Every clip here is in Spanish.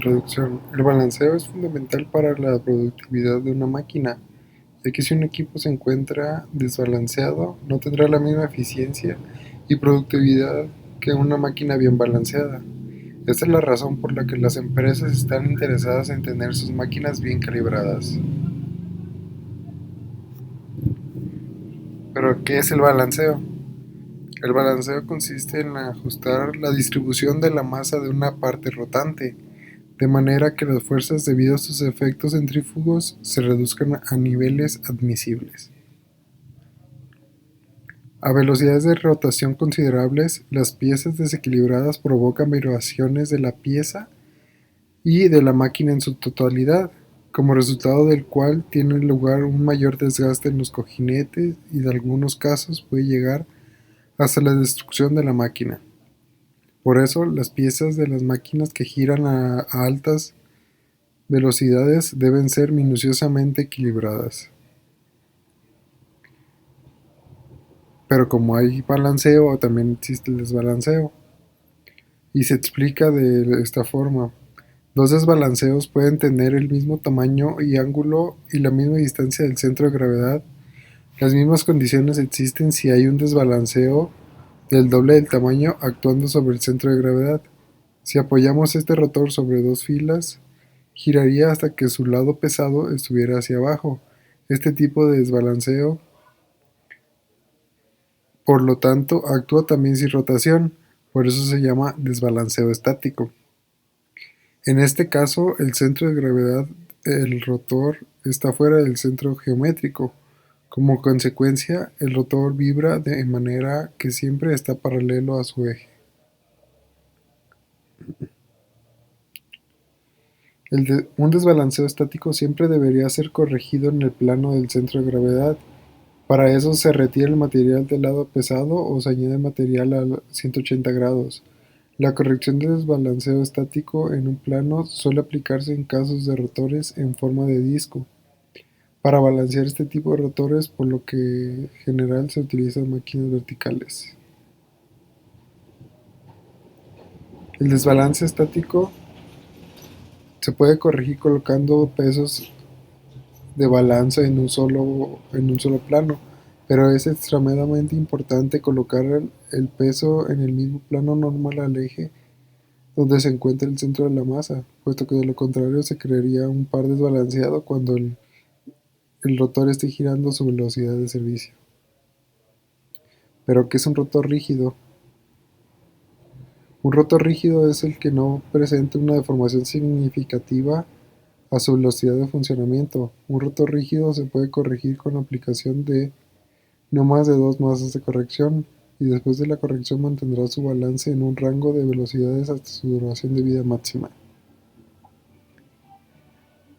Introducción. El balanceo es fundamental para la productividad de una máquina, ya que si un equipo se encuentra desbalanceado, no tendrá la misma eficiencia y productividad que una máquina bien balanceada. Esta es la razón por la que las empresas están interesadas en tener sus máquinas bien calibradas. ¿Pero qué es el balanceo? El balanceo consiste en ajustar la distribución de la masa de una parte rotante, de manera que las fuerzas debido a sus efectos centrífugos se reduzcan a niveles admisibles. A velocidades de rotación considerables, las piezas desequilibradas provocan vibraciones de la pieza y de la máquina en su totalidad, como resultado del cual tiene lugar un mayor desgaste en los cojinetes y en algunos casos puede llegar hasta la destrucción de la máquina. Por eso, las piezas de las máquinas que giran a altas velocidades deben ser minuciosamente equilibradas. Pero como hay balanceo, también existe el desbalanceo. Y se explica de esta forma. Dos desbalanceos pueden tener el mismo tamaño y ángulo y la misma distancia del centro de gravedad. Las mismas condiciones existen si hay un desbalanceo del doble del tamaño actuando sobre el centro de gravedad. Si apoyamos este rotor sobre dos filas, giraría hasta que su lado pesado estuviera hacia abajo. Este tipo de desbalanceo, por lo tanto, actúa también sin rotación, por eso se llama desbalanceo estático. En este caso, el centro de gravedad del rotor está fuera del centro geométrico. Como consecuencia, el rotor vibra de manera que siempre está paralelo a su eje. Un desbalanceo estático siempre debería ser corregido en el plano del centro de gravedad. Para eso se retira el material del lado pesado o se añade material a 180 grados. La corrección de desbalanceo estático en un plano suele aplicarse en casos de rotores en forma de disco. Para balancear este tipo de rotores, por lo que en general se utilizan máquinas verticales. El desbalance estático se puede corregir colocando pesos de balanza en un solo plano, pero es extremadamente importante colocar el peso en el mismo plano normal al eje donde se encuentra el centro de la masa, puesto que de lo contrario se crearía un par desbalanceado cuando el rotor esté girando a su velocidad de servicio. ¿Pero qué es un rotor rígido? Un rotor rígido es el que no presenta una deformación significativa a su velocidad de funcionamiento. Un rotor rígido se puede corregir con la aplicación de no más de dos masas de corrección, y después de la corrección mantendrá su balance en un rango de velocidades hasta su duración de vida máxima.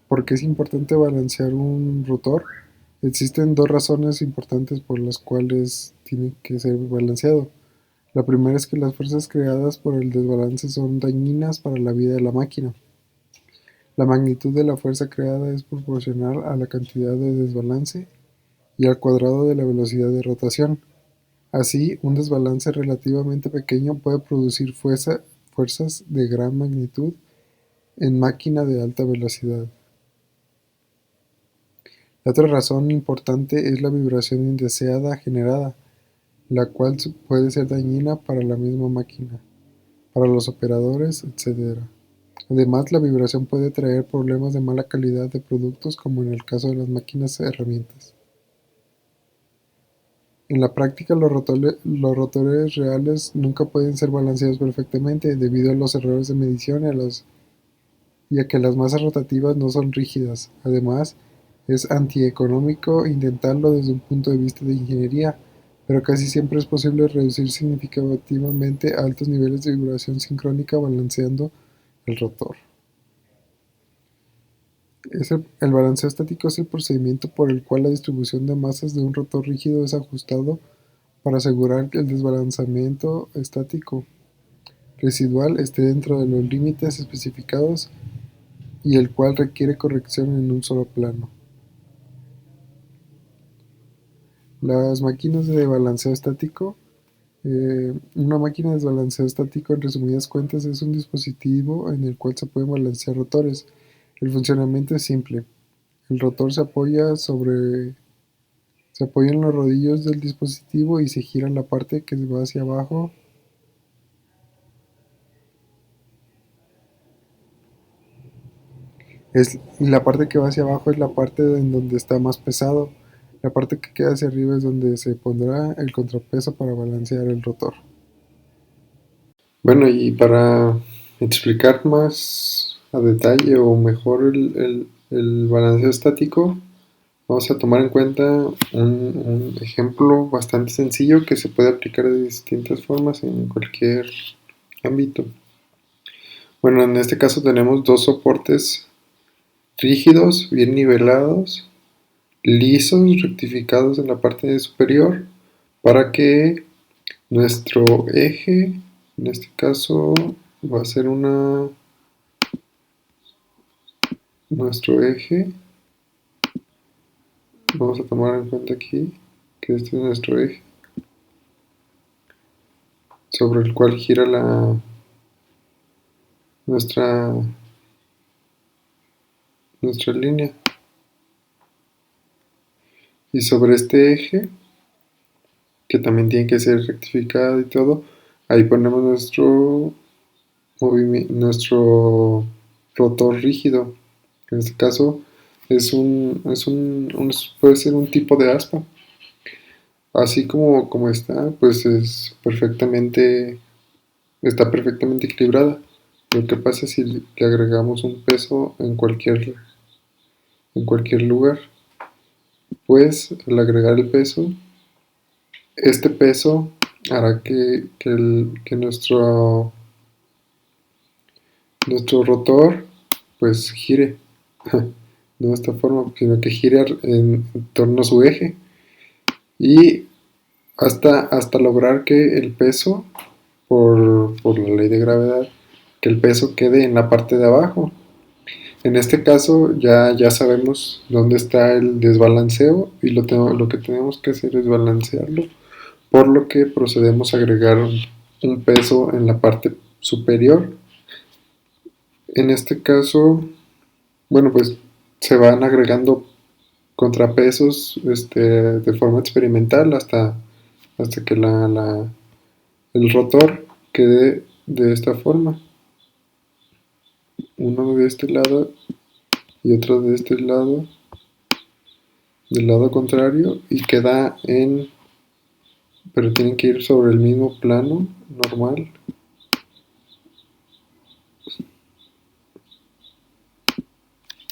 ¿Por qué es importante balancear un rotor? Existen dos razones importantes por las cuales tiene que ser balanceado. La primera es que las fuerzas creadas por el desbalance son dañinas para la vida de la máquina. La magnitud de la fuerza creada es proporcional a la cantidad de desbalance y al cuadrado de la velocidad de rotación. Así, un desbalance relativamente pequeño puede producir fuerzas de gran magnitud en máquina de alta velocidad. La otra razón importante es la vibración indeseada generada, la cual puede ser dañina para la misma máquina, para los operadores, etc. Además, la vibración puede traer problemas de mala calidad de productos, como en el caso de las máquinas herramientas. En la práctica, los rotores reales nunca pueden ser balanceados perfectamente debido a los errores de medición y a que las masas rotativas no son rígidas. Además, es antieconómico intentarlo desde un punto de vista de ingeniería, pero casi siempre es posible reducir significativamente altos niveles de vibración sincrónica balanceando el rotor. El balanceo estático es el procedimiento por el cual la distribución de masas de un rotor rígido es ajustado para asegurar que el desbalanceamiento estático residual esté dentro de los límites especificados y el cual requiere corrección en un solo plano. Las máquinas de balanceo estático Una máquina de desbalanceo estático, en resumidas cuentas, es un dispositivo en el cual se pueden balancear rotores. El funcionamiento es simple. El rotor se apoya en los rodillos del dispositivo y se gira la parte que va hacia abajo. La parte que va hacia abajo es la parte en donde está más pesado. La parte que queda hacia arriba es donde se pondrá el contrapeso para balancear el rotor. Bueno, y para explicar más a detalle o mejor el balanceo estático, vamos a tomar en cuenta un ejemplo bastante sencillo que se puede aplicar de distintas formas en cualquier ámbito. Bueno, en este caso tenemos dos soportes rígidos, bien nivelados, lisos, rectificados en la parte superior, para que nuestro eje, en este caso va a ser nuestro eje, vamos a tomar en cuenta aquí que este es nuestro eje, sobre el cual gira nuestra línea. Y sobre este eje, que también tiene que ser rectificado y todo, ahí ponemos nuestro rotor rígido. En este caso puede ser un tipo de aspa. Así como está, pues está perfectamente equilibrada. Lo que pasa es si le agregamos un peso en cualquier lugar, pues al agregar el peso, este peso hará que nuestro rotor pues gire no de esta forma, sino que gire en torno a su eje, y hasta lograr que el peso, por la ley de gravedad, que el peso quede en la parte de abajo. En este caso ya sabemos dónde está el desbalanceo, y lo que tenemos que hacer es balancearlo, por lo que procedemos a agregar un peso en la parte superior. En este caso, bueno, pues se van agregando contrapesos de forma experimental hasta que el rotor quede de esta forma. Uno de este lado y otro de este lado, del lado contrario, y queda pero tienen que ir sobre el mismo plano normal.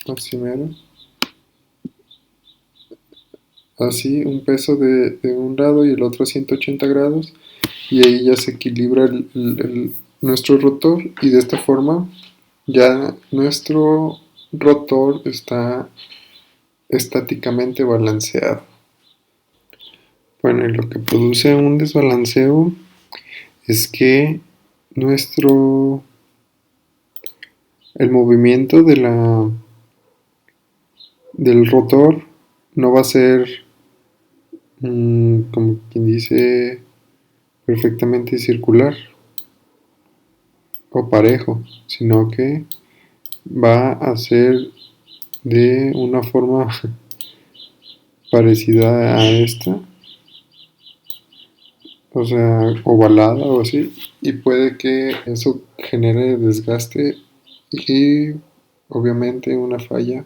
Así mero. Así, un peso de un lado y el otro a 180 grados, y ahí ya se equilibra nuestro rotor, y de esta forma ya nuestro rotor está estáticamente balanceado. Bueno, y lo que produce un desbalanceo es que el movimiento del rotor no va a ser, como quien dice, perfectamente circular o parejo, sino que va a ser de una forma parecida a esta, o sea, ovalada o así, y puede que eso genere desgaste y obviamente una falla